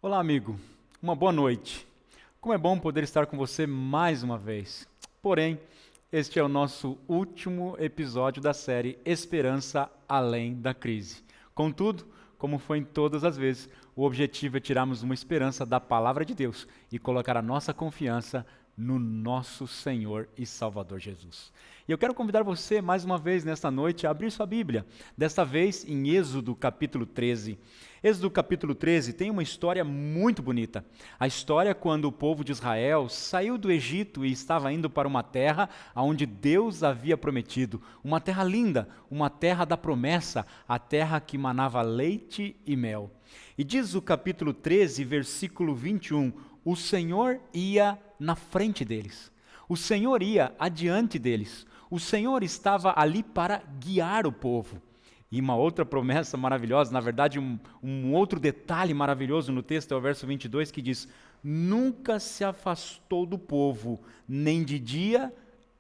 Olá, amigo. Uma boa noite. Como é bom poder estar com você mais uma vez. Porém, este é o nosso último episódio da série Esperança Além da Crise. Contudo, como foi em todas as vezes, o objetivo é tirarmos uma esperança da palavra de Deus e colocar a nossa confiança no nosso Senhor e Salvador Jesus. E eu quero convidar você mais uma vez nesta noite a abrir sua Bíblia, desta vez em Êxodo capítulo 13. Êxodo capítulo 13 tem uma história muito bonita. A história quando o povo de Israel saiu do Egito e estava indo para uma terra onde Deus havia prometido. Uma terra linda, uma terra da promessa, a terra que manava leite e mel. E diz o capítulo 13, versículo 21, o Senhor ia na frente deles. O Senhor ia adiante deles. O Senhor estava ali para guiar o povo. E uma outra promessa maravilhosa, na verdade um outro detalhe maravilhoso no texto é o verso 22 que diz: nunca se afastou do povo, nem de dia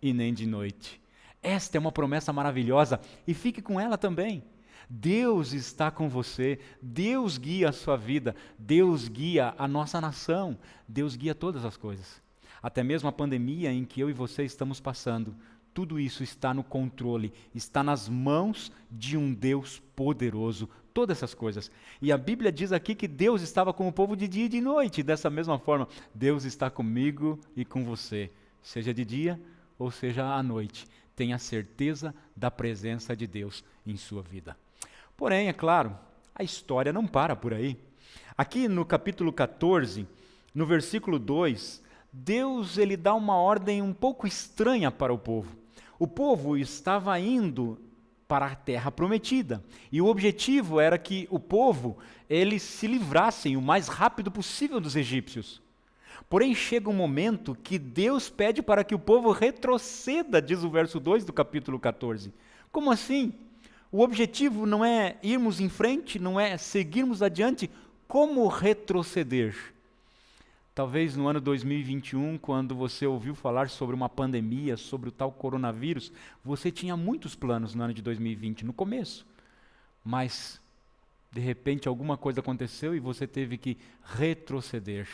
e nem de noite. Esta é uma promessa maravilhosa e fique com ela também. Deus está com você, Deus guia a sua vida, Deus guia a nossa nação, Deus guia todas as coisas. Até mesmo a pandemia em que eu e você estamos passando, tudo isso está no controle, está nas mãos de um Deus poderoso, todas essas coisas. E a Bíblia diz aqui que Deus estava com o povo de dia e de noite, e dessa mesma forma, Deus está comigo e com você, seja de dia ou seja à noite. Tenha certeza da presença de Deus em sua vida. Porém, é claro, a história não para por aí. Aqui no capítulo 14, no versículo 2, Deus ele dá uma ordem um pouco estranha para o povo. O povo estava indo para a terra prometida, e o objetivo era que o povo eles se livrassem o mais rápido possível dos egípcios. Porém, chega um momento que Deus pede para que o povo retroceda, diz o verso 2 do capítulo 14. Como assim? O objetivo não é irmos em frente, não é seguirmos adiante. Como retroceder? Talvez no ano 2021, quando você ouviu falar sobre uma pandemia, sobre o tal coronavírus, você tinha muitos planos no ano de 2020, no começo. Mas, de repente, alguma coisa aconteceu e você teve que retroceder.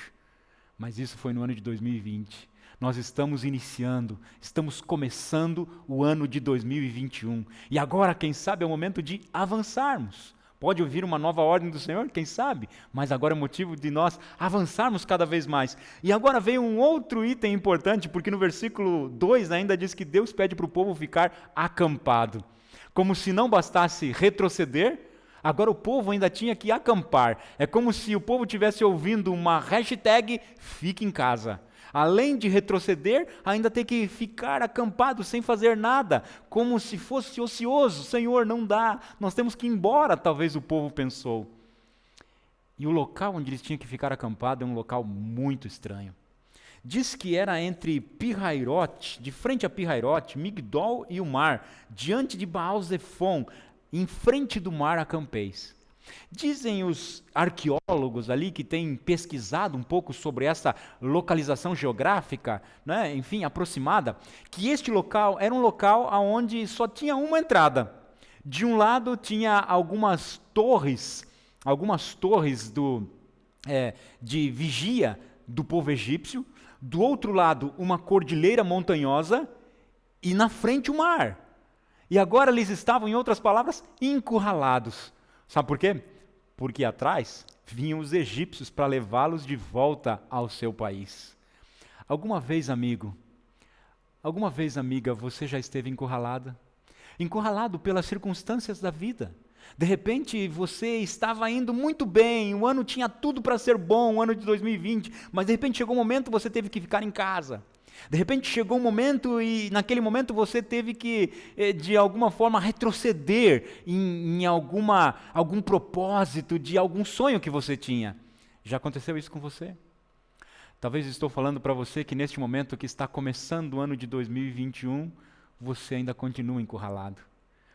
Mas isso foi no ano de 2020. Nós estamos iniciando, estamos começando o ano de 2021. E agora, quem sabe, é o momento de avançarmos. Pode ouvir uma nova ordem do Senhor, quem sabe? Mas agora é motivo de nós avançarmos cada vez mais. E agora vem um outro item importante, porque no versículo 2 ainda diz que Deus pede para o povo ficar acampado. Como se não bastasse retroceder, agora o povo ainda tinha que acampar. É como se o povo estivesse ouvindo uma hashtag fique em casa. Além de retroceder, ainda tem que ficar acampado sem fazer nada, como se fosse ocioso. Senhor, não dá, nós temos que ir embora, talvez o povo pensou. E o local onde eles tinham que ficar acampado é um local muito estranho. Diz que era entre Pi-Hairote, de frente a Pi-Hairote, Migdol e o mar, diante de Baal-Zefon, em frente do mar acampeis. Dizem os arqueólogos ali que têm pesquisado um pouco sobre essa localização geográfica, né, enfim, aproximada, que este local era um local onde só tinha uma entrada. De um lado tinha algumas torres de vigia do povo egípcio, do outro lado uma cordilheira montanhosa e na frente o mar. E agora eles estavam, em outras palavras, encurralados. Sabe por quê? Porque atrás vinham os egípcios para levá-los de volta ao seu país. Alguma vez, amigo, alguma vez, amiga, você já esteve encurralada? Encurralado pelas circunstâncias da vida. De repente, você estava indo muito bem, o ano tinha tudo para ser bom, o ano de 2020, mas de repente chegou um momento você teve que ficar em casa. De repente chegou um momento e naquele momento você teve que, de alguma forma, retroceder em algum propósito, de algum sonho que você tinha. Já aconteceu isso com você? Talvez estou falando para você que neste momento que está começando o ano de 2021, você ainda continua encurralado.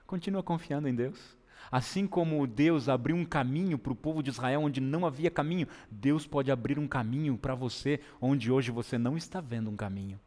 Continua confiando em Deus. Assim como Deus abriu um caminho para o povo de Israel onde não havia caminho, Deus pode abrir um caminho para você onde hoje você não está vendo um caminho.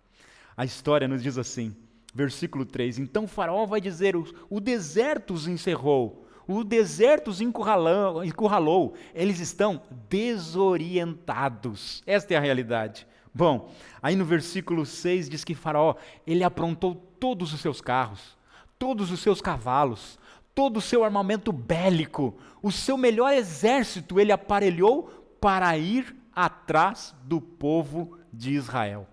A história nos diz assim, versículo 3, então o faraó vai dizer, o deserto os encerrou, O deserto os encurralou. Eles estão desorientados. Esta é a realidade. Bom, aí no versículo 6 diz que Faraó, ele aprontou todos os seus carros, todos os seus cavalos, todo o seu armamento bélico, o seu melhor exército ele aparelhou para ir atrás do povo de Israel.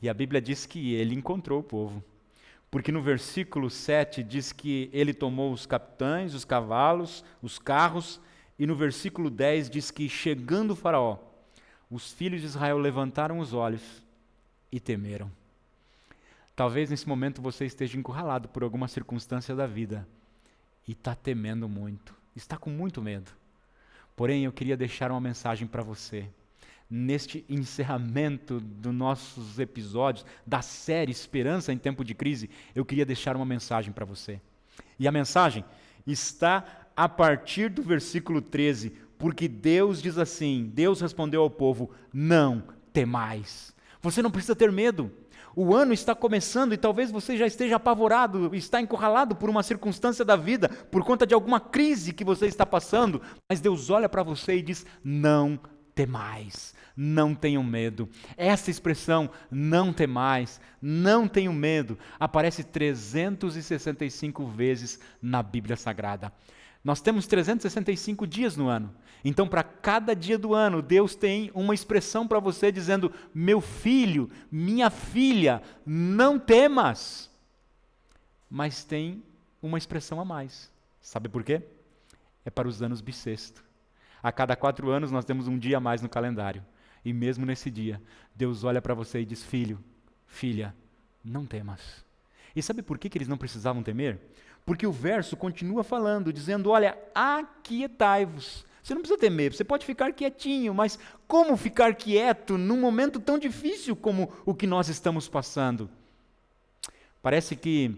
E a Bíblia diz que ele encontrou o povo. Porque no versículo 7 diz que ele tomou os capitães, os cavalos, os carros, e no versículo 10 diz que chegando o Faraó, os filhos de Israel levantaram os olhos e temeram. Talvez nesse momento você esteja encurralado por alguma circunstância da vida e está temendo muito, está com muito medo. Porém, eu queria deixar uma mensagem para você. Neste encerramento dos nossos episódios, da série Esperança em Tempo de Crise, eu queria deixar uma mensagem para você. E a mensagem está a partir do versículo 13, porque Deus diz assim, Deus respondeu ao povo, não temais. Você não precisa ter medo. O ano está começando e talvez você já esteja apavorado, está encurralado por uma circunstância da vida, por conta de alguma crise que você está passando, mas Deus olha para você e diz, não temais, não tenham medo. Essa expressão, não temais, não tenham medo, aparece 365 vezes na Bíblia Sagrada. Nós temos 365 dias no ano. Então, para cada dia do ano, Deus tem uma expressão para você dizendo, meu filho, minha filha, não temas. Mas tem uma expressão a mais. Sabe por quê? É para os anos bissexto. A cada 4 anos nós temos um dia a mais no calendário. E mesmo nesse dia, Deus olha para você e diz, filho, filha, não temas. E sabe por que eles não precisavam temer? Porque o verso continua falando, dizendo, olha, aquietai-vos. Você não precisa temer, você pode ficar quietinho, mas como ficar quieto num momento tão difícil como o que nós estamos passando? Parece que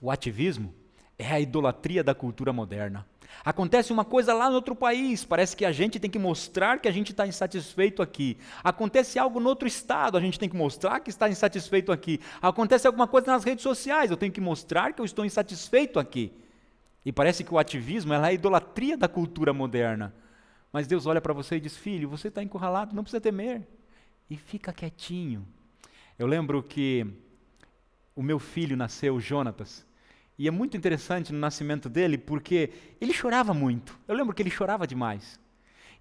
o ativismo é a idolatria da cultura moderna. Acontece uma coisa lá no outro país, parece que a gente tem que mostrar que a gente está insatisfeito aqui. Acontece algo no outro estado, a gente tem que mostrar que está insatisfeito aqui. Acontece alguma coisa nas redes sociais, eu tenho que mostrar que eu estou insatisfeito aqui. E parece que o ativismo é a idolatria da cultura moderna. Mas Deus olha para você e diz, filho, você está encurralado, não precisa temer. E fica quietinho. Eu lembro que o meu filho nasceu, Jonatas, e é muito interessante no nascimento dele, porque ele chorava muito. Eu lembro que ele chorava demais.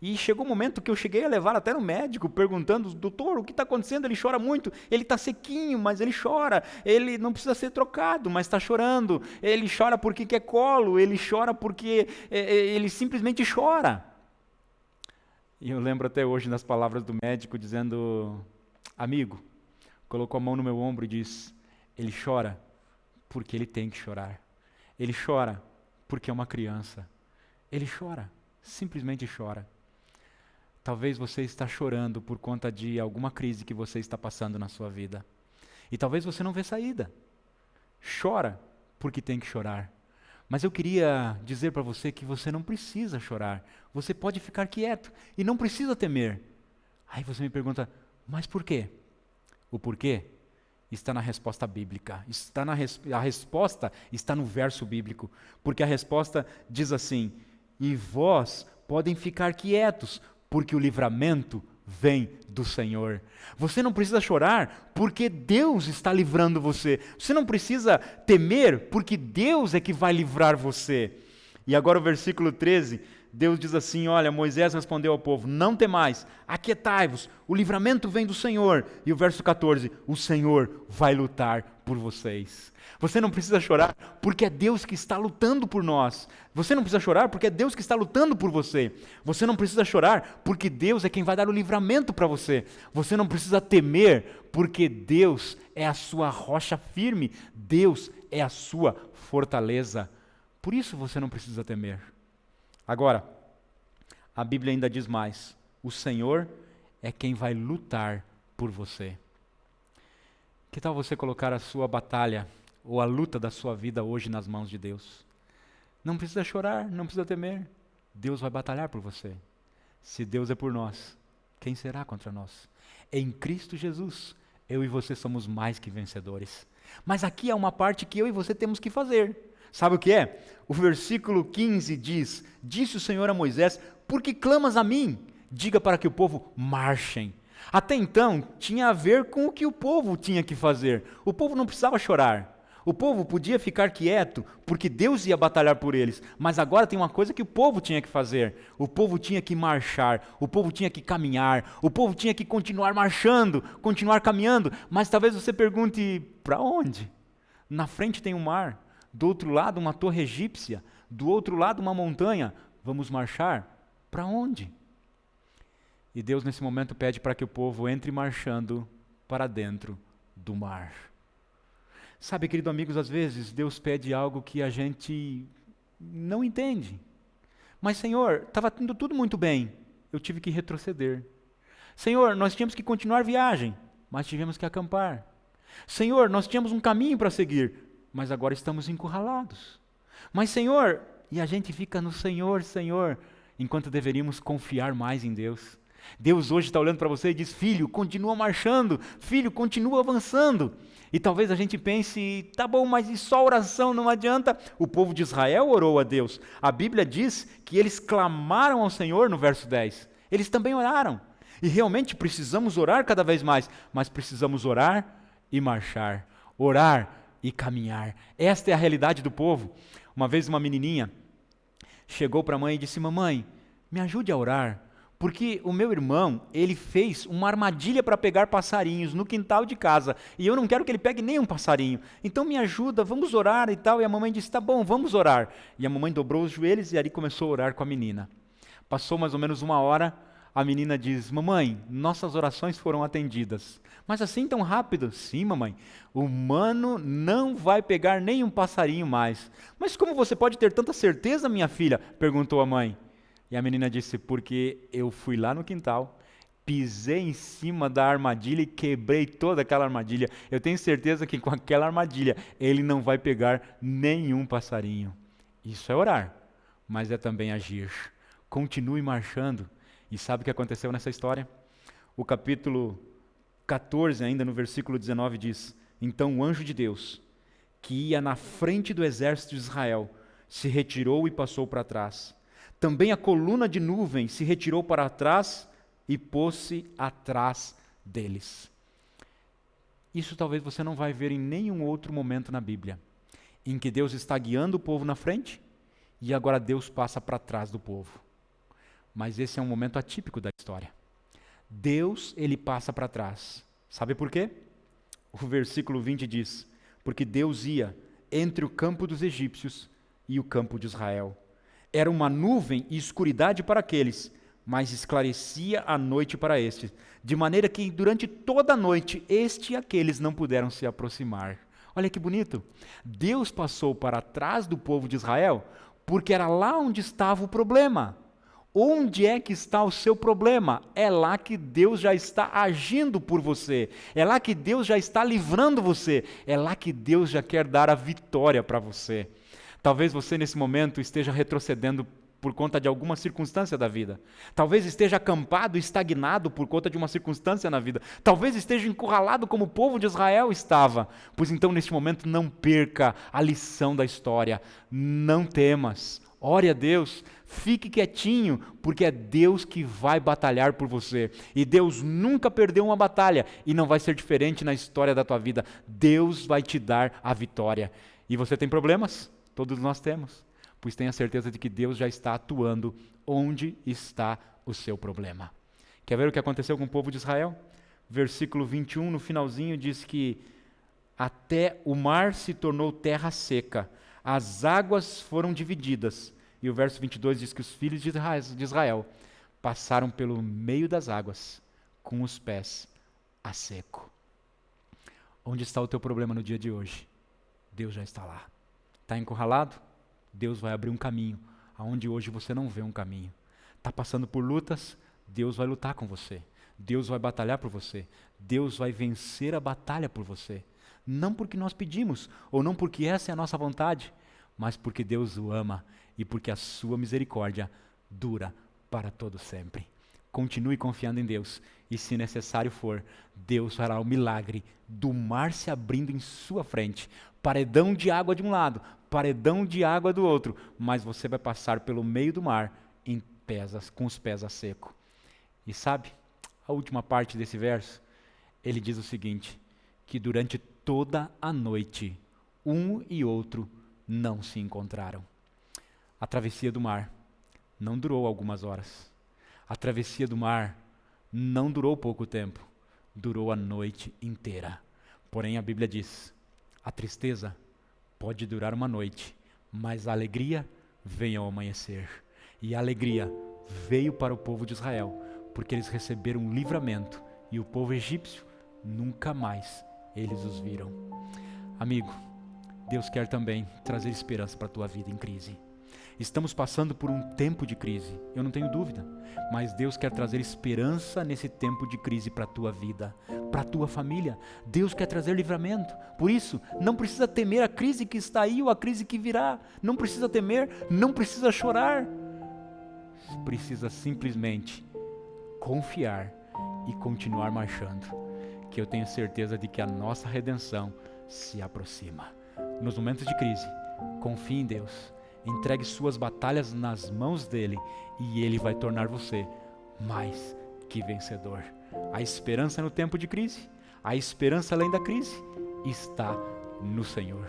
E chegou um momento que eu cheguei a levar até no médico, perguntando, doutor, o que está acontecendo? Ele chora muito, ele está sequinho, mas ele chora. Ele não precisa ser trocado, mas está chorando. Ele chora porque quer colo, ele chora porque ele simplesmente chora. E eu lembro até hoje das palavras do médico dizendo, amigo, colocou a mão no meu ombro e disse, ele chora porque ele tem que chorar. Ele chora porque é uma criança. Ele chora, simplesmente chora. Talvez você está chorando por conta de alguma crise que você está passando na sua vida. E talvez você não vê saída. Chora porque tem que chorar. Mas eu queria dizer para você que você não precisa chorar. Você pode ficar quieto e não precisa temer. Aí você me pergunta, mas por quê? O porquê está na resposta bíblica. A resposta está no verso bíblico. Porque a resposta diz assim, e vós podem ficar quietos, porque o livramento vem do Senhor. Você não precisa chorar, porque Deus está livrando você. Você não precisa temer, porque Deus é que vai livrar você. E agora o versículo 13, Deus diz assim, olha, Moisés respondeu ao povo, não temais, aquietai-vos, o livramento vem do Senhor. E o verso 14, o Senhor vai lutar por vocês. Você não precisa chorar, porque é Deus que está lutando por nós. Você não precisa chorar, porque é Deus que está lutando por você. Você não precisa chorar, porque Deus é quem vai dar o livramento para você. Você não precisa temer, porque Deus é a sua rocha firme. Deus é a sua fortaleza. Por isso você não precisa temer. Agora, a Bíblia ainda diz mais, o Senhor é quem vai lutar por você. Que tal você colocar a sua batalha, ou a luta da sua vida hoje nas mãos de Deus? Não precisa chorar, não precisa temer, Deus vai batalhar por você. Se Deus é por nós, quem será contra nós? Em Cristo Jesus, eu e você somos mais que vencedores. Mas aqui há uma parte que eu e você temos que fazer. Sabe o que é? O versículo 15 diz: Disse o Senhor a Moisés, por que clamas a mim? Diga para que o povo marchem. Até então, tinha a ver com o que o povo tinha que fazer. O povo não precisava chorar. O povo podia ficar quieto, porque Deus ia batalhar por eles. Mas agora tem uma coisa que o povo tinha que fazer. O povo tinha que marchar, o povo tinha que caminhar, o povo tinha que continuar marchando, continuar caminhando. Mas talvez você pergunte, para onde? Na frente tem um mar, do outro lado uma torre egípcia, do outro lado uma montanha. Vamos marchar? Para onde? E Deus nesse momento pede para que o povo entre marchando para dentro do mar. Sabe, querido amigos, às vezes Deus pede algo que a gente não entende. Mas, Senhor, estava indo tudo muito bem, eu tive que retroceder. Senhor, nós tínhamos que continuar viagem, mas tivemos que acampar. Senhor, nós tínhamos um caminho para seguir, mas agora estamos encurralados. Mas, Senhor, e a gente fica no Senhor, Senhor, enquanto deveríamos confiar mais em Deus. Deus hoje está olhando para você e diz, filho, continua marchando, filho, continua avançando. E talvez a gente pense, tá bom, mas e só oração não adianta? O povo de Israel orou a Deus. A Bíblia diz que eles clamaram ao Senhor no verso 10. Eles também oraram. E realmente precisamos orar cada vez mais, mas precisamos orar e marchar, orar e caminhar. Esta é a realidade do povo. Uma vez uma menininha chegou para a mãe e disse, mamãe, me ajude a orar. Porque o meu irmão, ele fez uma armadilha para pegar passarinhos no quintal de casa, e eu não quero que ele pegue nenhum passarinho, então me ajuda, vamos orar e tal. E a mamãe disse, tá bom, vamos orar. E a mamãe dobrou os joelhos e ali começou a orar com a menina. Passou mais ou menos 1 hora, a menina diz, mamãe, nossas orações foram atendidas. Mas assim tão rápido? Sim, mamãe, o mano não vai pegar nenhum passarinho mais. Mas como você pode ter tanta certeza, minha filha? Perguntou a mãe. E a menina disse, porque eu fui lá no quintal, pisei em cima da armadilha e quebrei toda aquela armadilha. Eu tenho certeza que com aquela armadilha ele não vai pegar nenhum passarinho. Isso é orar, mas é também agir. Continue marchando. E sabe o que aconteceu nessa história? O capítulo 14, ainda no versículo 19, diz, então o anjo de Deus, que ia na frente do exército de Israel, se retirou e passou para trás. Também a coluna de nuvem se retirou para trás e pôs-se atrás deles. Isso talvez você não vai ver em nenhum outro momento na Bíblia, em que Deus está guiando o povo na frente e agora Deus passa para trás do povo. Mas esse é um momento atípico da história. Deus, ele passa para trás. Sabe por quê? O versículo 20 diz, porque Deus ia entre o campo dos egípcios e o campo de Israel. Era uma nuvem e escuridade para aqueles, mas esclarecia a noite para estes, de maneira que durante toda a noite este e aqueles não puderam se aproximar. Olha que bonito. Deus passou para trás do povo de Israel, porque era lá onde estava o problema. Onde é que está o seu problema? É lá que Deus já está agindo por você. É lá que Deus já está livrando você. É lá que Deus já quer dar a vitória para você. Talvez você nesse momento esteja retrocedendo por conta de alguma circunstância da vida. Talvez esteja acampado, estagnado por conta de uma circunstância na vida. Talvez esteja encurralado como o povo de Israel estava. Pois então, neste momento, não perca a lição da história. Não temas. Ore a Deus. Fique quietinho, porque é Deus que vai batalhar por você. E Deus nunca perdeu uma batalha. E não vai ser diferente na história da tua vida. Deus vai te dar a vitória. E você tem problemas? Todos nós temos, pois tenha certeza de que Deus já está atuando onde está o seu problema. Quer ver o que aconteceu com o povo de Israel? Versículo 21, no finalzinho, diz que até o mar se tornou terra seca, as águas foram divididas. E o verso 22 diz que os filhos de Israel passaram pelo meio das águas com os pés a seco. Onde está o teu problema no dia de hoje? Deus já está lá. Está encurralado? Deus vai abrir um caminho, aonde hoje você não vê um caminho. Está passando por lutas? Deus vai lutar com você. Deus vai batalhar por você. Deus vai vencer a batalha por você. Não porque nós pedimos, ou não porque essa é a nossa vontade, mas porque Deus o ama e porque a sua misericórdia dura para todo sempre. continue confiando em Deus. E se necessário for, Deus fará o milagre do mar se abrindo em sua frente. Paredão de água de um lado, paredão de água do outro. Mas você vai passar pelo meio do mar com os pés a seco. E sabe, a última parte desse verso, ele diz o seguinte, que durante toda a noite, um e outro não se encontraram. A travessia do mar não durou algumas horas. A travessia do mar não durou pouco tempo. Durou a noite inteira. Porém, a Bíblia diz, a tristeza pode durar uma noite, mas a alegria vem ao amanhecer. E a alegria veio para o povo de Israel, porque eles receberam um livramento, e o povo egípcio nunca mais eles os viram. Amigo, Deus quer também trazer esperança para a tua vida em crise. Estamos passando por um tempo de crise, eu não tenho dúvida, mas Deus quer trazer esperança nesse tempo de crise para a tua vida, para a tua família. Deus quer trazer livramento. Por isso, não precisa temer a crise que está aí ou a crise que virá. Não precisa temer, não precisa chorar. Precisa simplesmente confiar e continuar marchando, que eu tenho certeza de que a nossa redenção se aproxima. Nos momentos de crise, confie em Deus, entregue suas batalhas nas mãos dele e ele vai tornar você mais que vencedor. A esperança no tempo de crise, a esperança além da crise, está no Senhor.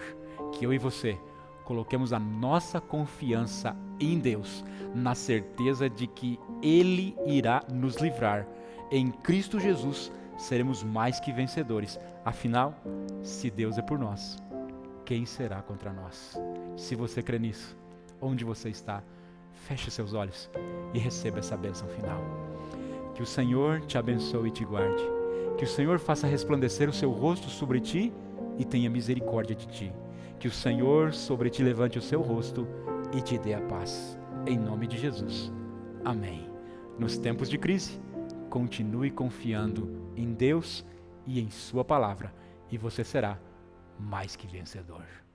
Que eu e você coloquemos a nossa confiança em Deus, na certeza de que Ele irá nos livrar. Em Cristo Jesus seremos mais que vencedores. Afinal, se Deus é por nós, quem será contra nós? Se você crê nisso, onde você está, feche seus olhos e receba essa bênção final. Que o Senhor te abençoe e te guarde. Que o Senhor faça resplandecer o seu rosto sobre ti e tenha misericórdia de ti. Que o Senhor sobre ti levante o seu rosto e te dê a paz. Em nome de Jesus. Amém. Nos tempos de crise, continue confiando em Deus e em sua palavra, e você será mais que vencedor.